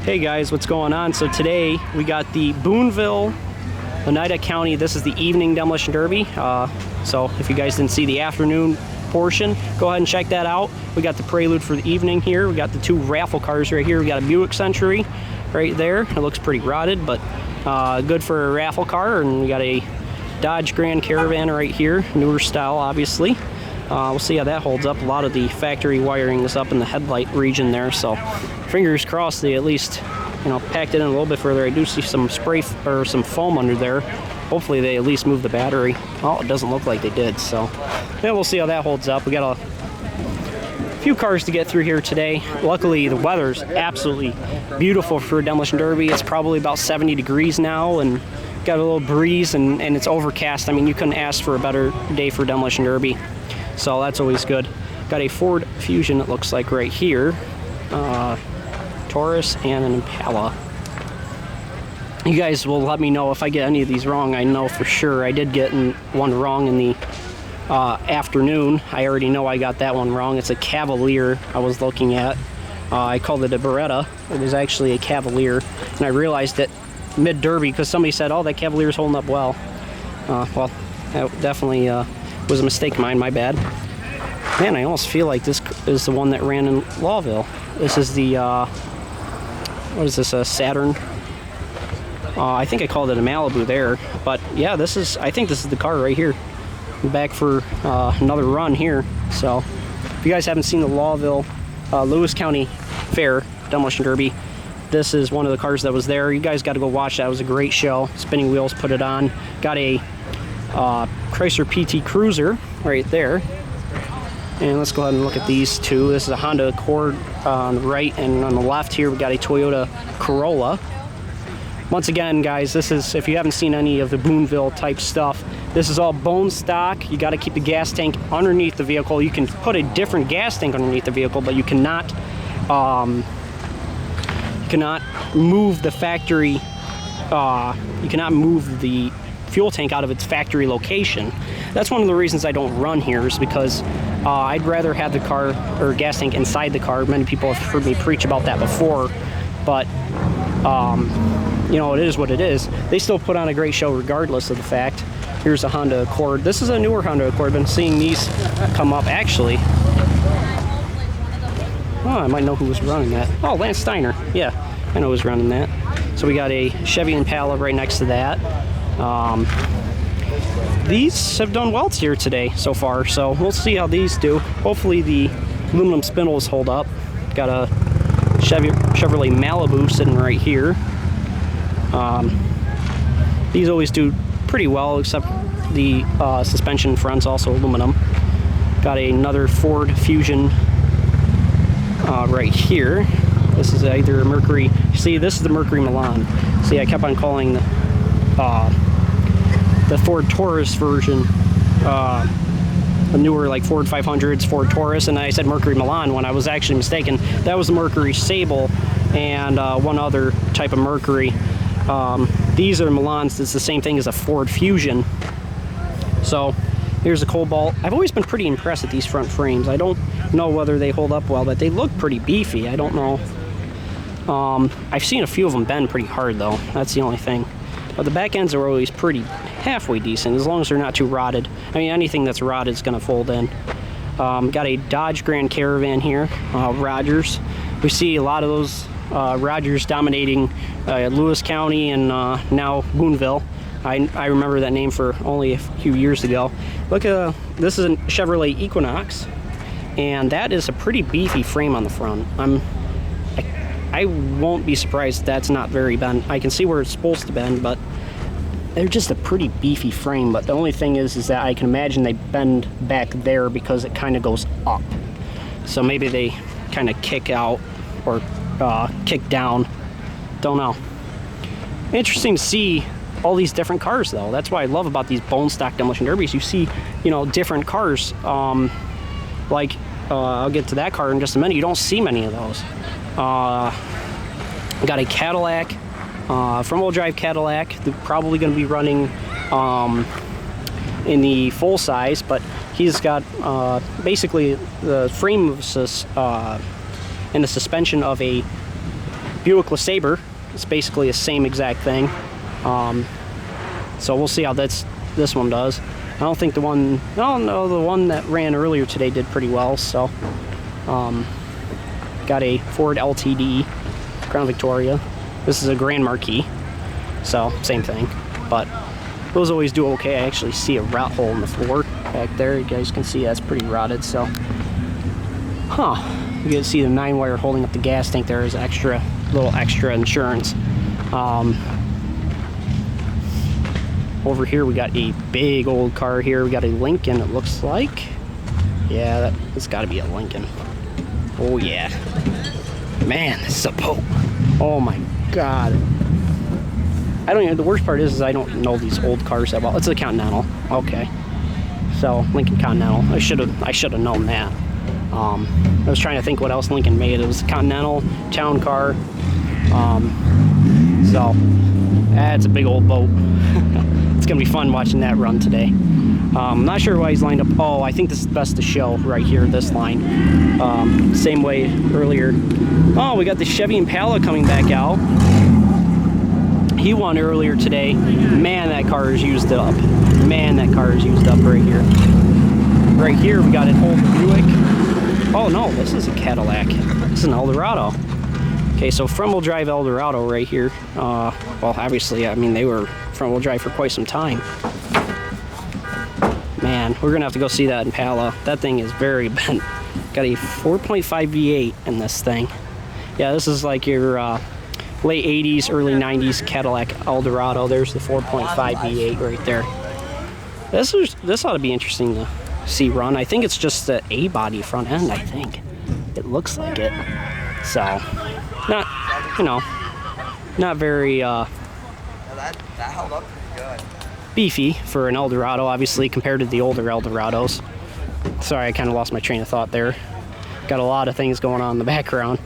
Hey guys, what's going on? So today we got the Boonville, Oneida County. This is the evening demolition derby. So if you guys didn't see the afternoon portion, go ahead and check that out. We got the Prelude for the evening here. We got the two raffle cars right here. We got a Buick Century right there. It looks pretty rotted, but good for a raffle car. And we got a Dodge Grand Caravan right here, newer style, obviously. We'll see how that holds up. A lot of the factory wiring is up in the headlight region there, so fingers crossed they at least, packed it in a little bit further. I do see some spray or some foam under there. Hopefully they at least move the battery. Oh, it doesn't look like they did, so yeah, we'll see how that holds up. We got a few cars to get through here today. Luckily, the weather's absolutely beautiful for a demolition derby. It's probably about 70 degrees now, and got a little breeze, and it's overcast. I mean, you couldn't ask for a better day for demolition derby. So that's always good. Got a Ford Fusion, it looks like, right here. Taurus and an Impala. You guys will let me know if I get any of these wrong. I know for sure I did get one wrong in the afternoon. I already know I got that one wrong. It's a Cavalier I was looking at. I called it a Beretta. It was actually a Cavalier. And I realized it mid-derby because somebody said, oh, that Cavalier's holding up well. Well, that definitely was a mistake of mine, my bad. Man, I almost feel like this is the one that ran in Lawville. This is the, what is this, a Saturn? I think I called it a Malibu there, but yeah, I think this is the car right here. I'm back for another run here. So if you guys haven't seen the Lawville, Lewis County Fair Demolition Derby, this is one of the cars that was there. You guys got to go watch that. It was a great show. Spinning Wheels put it on. Got a Chrysler PT Cruiser right there. And let's go ahead and look at these two. This is a Honda Accord on the right, and on the left here we got a Toyota Corolla. Once again, guys, this is, if you haven't seen any of the Boonville type stuff, this is all bone stock. You got to keep the gas tank underneath the vehicle. You can put a different gas tank underneath the vehicle, but you cannot move the factory. You cannot move the fuel tank out of its factory location. That's one of the reasons I don't run here, is because I'd rather have the car or gas tank inside the car. Many people have heard me preach about that before, but it is what it is. They still put on a great show regardless of the fact. Here's a Honda Accord. This is a newer Honda Accord. I've been seeing these come up, actually. Oh, I might know who was running that. Oh, Lance Steiner. Yeah, I know who's running that. So we got a Chevy Impala right next to that. These have done well here today so far, so we'll see how these do. Hopefully the aluminum spindles hold up. Got a Chevrolet Malibu sitting right here. These always do pretty well, except the suspension front's also aluminum. Got another Ford Fusion right here. This is either a Mercury. See, this is the Mercury Milan. See, I kept on calling the Ford Taurus version, the newer like Ford 500s, Ford Taurus, and I said Mercury Milan when I was actually mistaken. That was the Mercury Sable and one other type of Mercury. These are Milans. It's the same thing as a Ford Fusion. So here's a Cobalt. I've always been pretty impressed with these front frames. I don't know whether they hold up well, but they look pretty beefy. I don't know. I've seen a few of them bend pretty hard though. That's the only thing. But the back ends are always pretty halfway decent, as long as they're not too rotted. I mean, anything that's rotted is going to fold in. Got a Dodge Grand Caravan here, Rogers. We see a lot of those Rogers dominating Lewis County and now Boonville. I remember that name for only a few years ago. Look at this is a Chevrolet Equinox, and that is a pretty beefy frame on the front. I won't be surprised if that's not very bent. I can see where it's supposed to bend, but they're just a pretty beefy frame. But the only thing is that I can imagine they bend back there because it kind of goes up. So maybe they kind of kick out or kick down. Don't know. Interesting to see all these different cars, though. That's what I love about these bone stock demolition derbies. You see, different cars. I'll get to that car in just a minute. You don't see many of those. Got a Cadillac, front-wheel drive Cadillac. They're probably going to be running in the full size, but he's got basically the frame and the suspension of a Buick LeSabre. It's basically the same exact thing. So we'll see how this one does. I don't think the one that ran earlier today did pretty well. So got a Ford LTD Crown Victoria. This is a Grand Marquis, so same thing. But those always do okay. I actually see a rot hole in the floor back there. You guys can see that's pretty rotted. So, you can see the 9-wire holding up the gas tank there is little extra insurance. Over here we got a big old car here. We got a Lincoln, it looks like. Yeah, it's got to be a Lincoln. Oh yeah. Man, this is a boat. Oh my God. I don't even, the worst part is I don't know these old cars that well. It's a Continental. Okay. So, Lincoln Continental. I should have known that. I was trying to think what else Lincoln made. It was a Continental town car. So, that's a big old boat. It's going to be fun watching that run today. I'm not sure why he's lined up. Oh, I think this is best to show right here, this line. Same way earlier. Oh, we got the Chevy Impala coming back out. He won earlier today. Man, that car is used up. Man, that car is used up right here. Right here, we got an old Buick. Oh no, this is a Cadillac. This is an Eldorado. Okay, so front-wheel drive Eldorado right here. Well, obviously, I mean, they were front-wheel drive for quite some time. Man, we're gonna have to go see that Impala. That thing is very bent. Got a 4.5 V8 in this thing. Yeah, this is like your late 80s, early 90s Cadillac Eldorado. There's the 4.5 V8 right there. This ought to be interesting to see run. I think it's just the A-body front end, I think. It looks like it. So, not very that held up pretty good. Beefy for an Eldorado, obviously, compared to the older Eldorados. Sorry, I kind of lost my train of thought there. Got a lot of things going on in the background.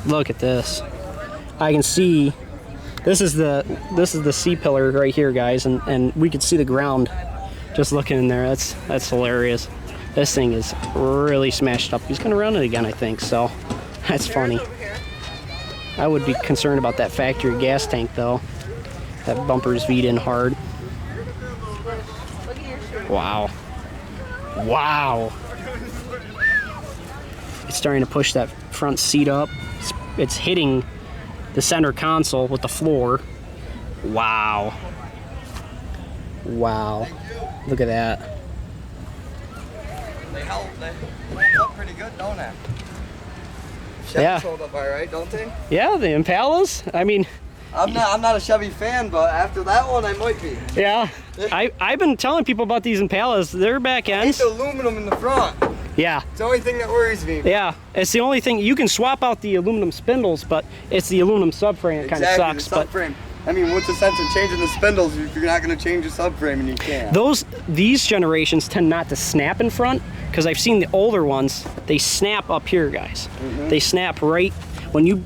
Look at this. I can see this is the C-pillar right here, guys, and we could see the ground just looking in there. That's hilarious. This thing is really smashed up. He's gonna run it again, I think, so that's funny. I would be concerned about that factory gas tank though. That bumper's V'd in hard. Wow. Wow. It's starting to push that front seat up. It's hitting the center console with the floor. Wow. Wow. Look at that. They hold up pretty good, don't they? Chevy's hold up all right, don't they? Yeah, the Impalas. I mean, I'm not a Chevy fan, but after that one, I might be. Yeah. I've been telling people about these Impalas. They're back ends. I hate the aluminum in the front. Yeah. It's the only thing that worries me. Yeah, it's the only thing. You can swap out the aluminum spindles, but it's the aluminum subframe that kind of sucks. The subframe. I mean, what's the sense of changing the spindles if you're not going to change the subframe and you can't? These generations tend not to snap in front, because I've seen the older ones, they snap up here, guys. They snap right when you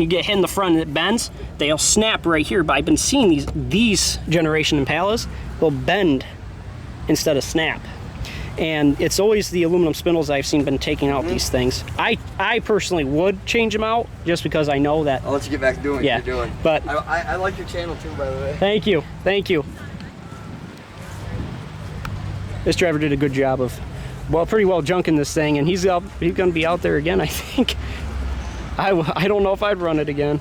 get hit in the front and it bends, they'll snap right here. But I've been seeing these generation Impalas, they'll bend instead of snap. And it's always the aluminum spindles I've seen been taking out these things. I personally would change them out just because I know that. I'll let you get back to doing what you're doing. But I like your channel too, by the way. Thank you. Thank you. This driver did a good job of, pretty well junking this thing, and he's going to be out there again, I think. I don't know if I'd run it again.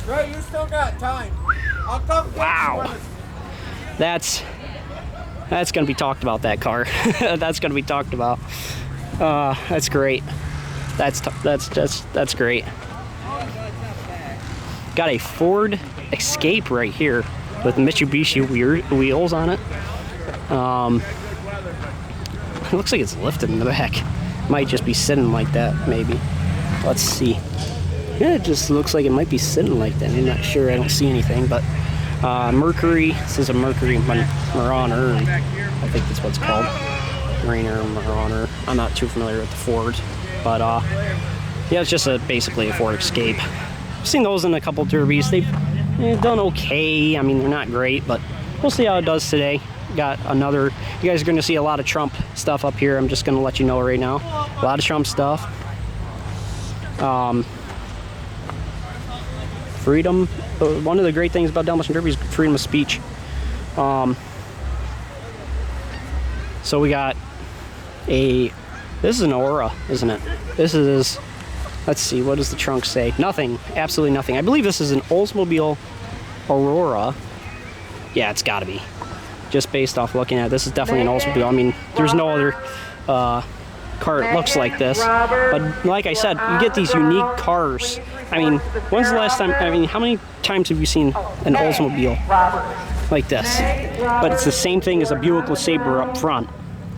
Right, you still got time. I'll come get Wow. That's going to be talked about, that car. That's going to be talked about. That's great. That's great. Got a Ford Escape right here with Mitsubishi wheels on it. It looks like it's lifted in the back. Might just be sitting like that, maybe. Let's see. Yeah, it just looks like it might be sitting like that. I'm not sure. I don't see anything, but Mercury. This is a Mercury Marauder. I think that's what it's called. Rainer Marauder. I'm not too familiar with the Fords, but yeah, it's just basically a Ford Escape. I've seen those in a couple derbies. They've done okay. I mean, they're not great, but we'll see how it does today. Got another. You guys are going to see a lot of Trump stuff up here. I'm just going to let you know right now. A lot of Trump stuff. freedom. One of the great things about Demolition Derby is freedom of speech. So we got this is an Aura, isn't it? This is, let's see, what does the trunk say? Nothing, absolutely nothing. I believe this is an Oldsmobile Aurora. Yeah, it's gotta be. Just based off looking at it, this is definitely an Oldsmobile. I mean, there's no other car that looks like this. But like I said, you get these unique cars. I mean, when's the last time, I mean, how many times have you seen an Oldsmobile like this? But it's the same thing as a Buick LeSabre up front.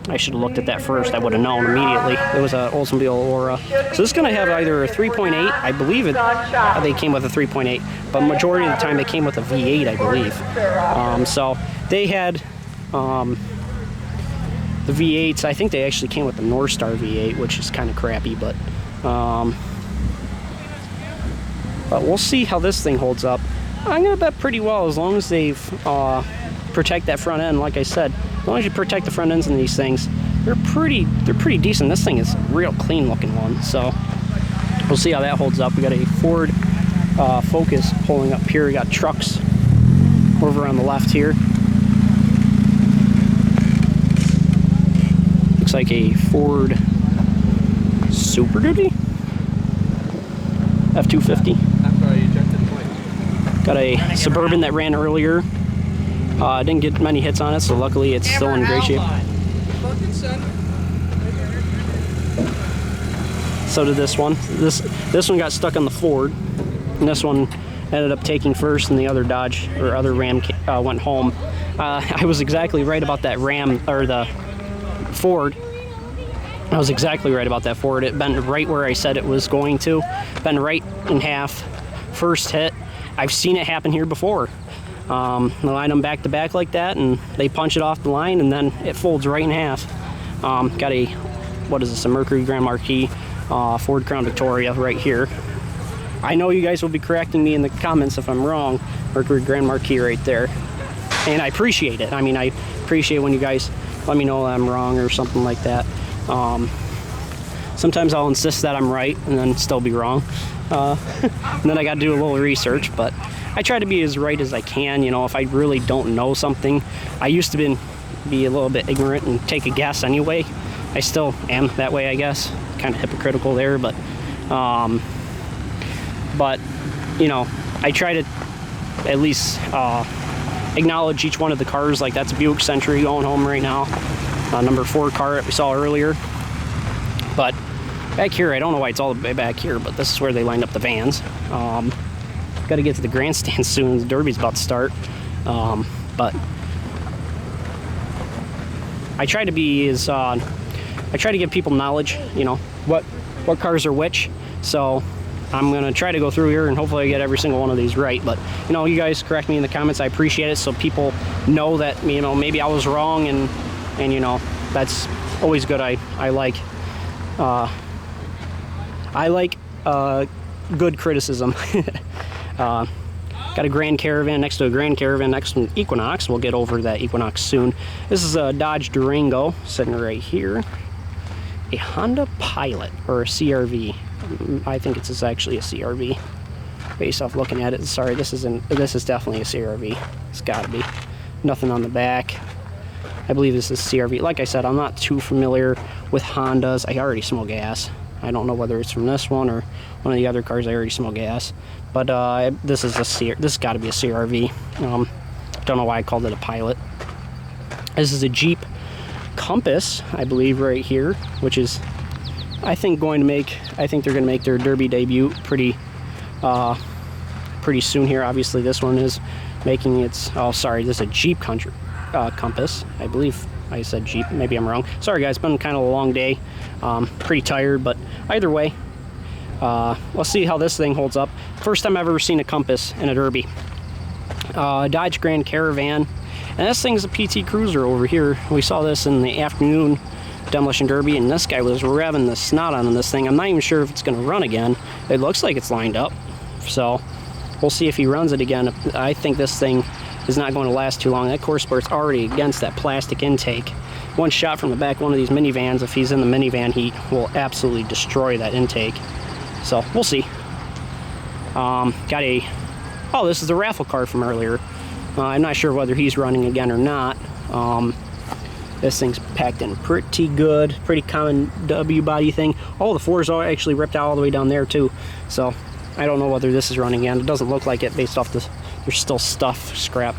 I should have looked at that first. I would have known immediately. It was an Oldsmobile Aura. So this is going to have either a 3.8. I believe they came with a 3.8, but majority of the time they came with a V8, I believe. So they had the V8s. I think they actually came with the North Star V8, which is kind of crappy, but we'll see how this thing holds up. I'm going to bet pretty well, as long as they've protect that front end. Like I said, as long as you protect the front ends in these things, they're pretty decent. This thing is a real clean looking one, so we'll see how that holds up. We got a Ford Focus pulling up here. We got trucks over on the left here. Looks like a Ford Super Duty F-250. Got a Suburban that ran earlier. Didn't get many hits on it, so luckily it's still in great shape. So did this one. This one got stuck on the Ford, and this one ended up taking first, and the other Dodge or other Ram went home. I was exactly right about that Ram, or the Ford. I was exactly right about that Ford. It bent right where I said it was going to. Bent right in half. First hit. I've seen it happen here before. They line them back to back like that, and they punch it off the line, and then it folds right in half. Got a, what is this, a Mercury Grand Marquis Ford Crown Victoria right here. I know you guys will be correcting me in the comments if I'm wrong. Mercury Grand Marquis right there. And I appreciate it. I mean, I appreciate when you guys let me know that I'm wrong or something like that. Sometimes I'll insist that I'm right and then still be wrong. And then I got to do a little research, but I try to be as right as I can. You know, if I really don't know something, I used to be a little bit ignorant and take a guess anyway. I still am that way, I guess. Kind of hypocritical there, but you know, I try to at least acknowledge each one of the cars. Like that's a Buick Century going home right now, number 4 car that we saw earlier. But back here, I don't know why it's all the way back here, but this is where they lined up the vans. Got to get to the grandstand soon. The Derby's about to start. But I try to be as I try to give people knowledge, you know, what cars are which. So I'm gonna try to go through here and hopefully I get every single one of these right. But you know, you guys correct me in the comments. I appreciate it, so people know that, you know, maybe I was wrong, and you know, that's always good. I like good criticism. Got a Grand Caravan next to a Grand Caravan next to an Equinox. We'll get over that Equinox soon. This is a Dodge Durango sitting right here. A Honda Pilot, or a CRV. I think it's actually a CRV based off looking at it. Sorry, this is definitely a CRV. It's gotta be. Nothing on the back. I believe this is CRV. Like I said, I'm not too familiar with Hondas. I already smell gas. I don't know whether it's from this one or one of the other cars. I already smell gas, but this has got to be a CRV. Don't know why I called it a Pilot. This is a Jeep Compass, I believe, right here, which is, I think they're going to make their Derby debut pretty soon here. Obviously, this one is making its. Oh, sorry, this is a Jeep Compass, I believe. I said Jeep, maybe I'm wrong. Sorry guys, it's been kind of a long day. Pretty tired, but either way, let's see how this thing holds up. First time I've ever seen a Compass in a Derby. Dodge Grand Caravan, and this thing's a PT Cruiser over here. We saw this in the afternoon Demolition Derby, and this guy was revving the snot on this thing. I'm not even sure if it's going to run again. It looks like it's lined up, so we'll see if he runs it again. I think this thing is not going to last too long. That core sport's already against that plastic intake. One shot from the back of one of these minivans, if he's in the minivan, he will absolutely destroy that intake. So we'll see. Got a Oh, this is the raffle car from earlier. I'm not sure whether he's running again or not. This thing's packed in pretty good, pretty common W body thing. Oh, the floors are actually ripped out all the way down there too. So I don't know whether this is running again. It doesn't look like it based off this. There's still stuff, scrap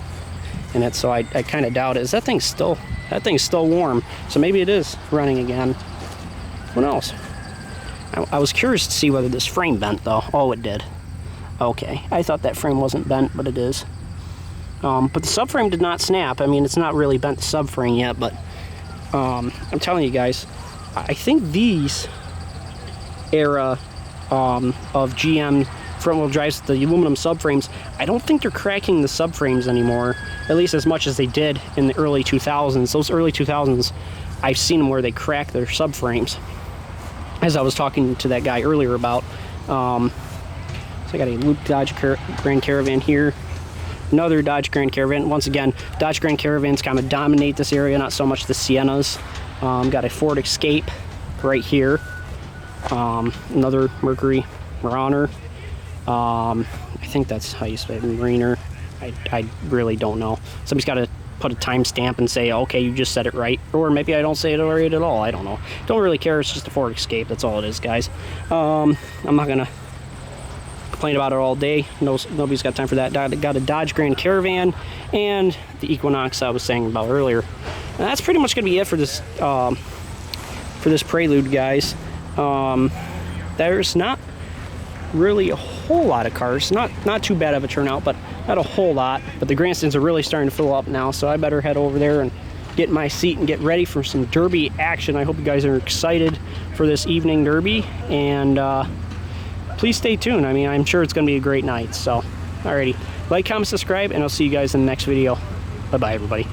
in it, so I kind of doubt it. Is that thing's still warm? So maybe it is running again. Who knows? I was curious to see whether this frame bent though. Oh, it did. Okay, I thought that frame wasn't bent, but it is. But the subframe did not snap. I mean, it's not really bent subframe yet, but I'm telling you guys, I think these era of GM front-wheel drives, the aluminum subframes, I don't think they're cracking the subframes anymore, at least as much as they did in the early 2000s. Those early 2000s, I've seen them where they crack their subframes, as I was talking to that guy earlier about. So I got a Luke Dodge Grand Caravan here. Another Dodge Grand Caravan. Once again, Dodge Grand Caravans kind of dominate this area, not so much the Siennas. Got a Ford Escape right here. Another Mercury Marauder. I think that's how you say it, Mariner. I really don't know. Somebody's got to put a timestamp and say, okay, you just said it right. Or maybe I don't say it right at all. I don't know. Don't really care. It's just a Ford Escape. That's all it is, guys. I'm not going to complain about it all day. Nobody's got time for that. Got a Dodge Grand Caravan and the Equinox I was saying about earlier. And that's pretty much going to be it for this Prelude, guys. There's not really a whole lot of cars. Not too bad of a turnout, but not a whole lot. But the grandstands are really starting to fill up now, so I better head over there and get my seat and get ready for some Derby action. I hope you guys are excited for this evening Derby, and please stay tuned. I mean, I'm sure it's going to be a great night. So, alrighty. Like, comment, subscribe, and I'll see you guys in the next video. Bye-bye, everybody.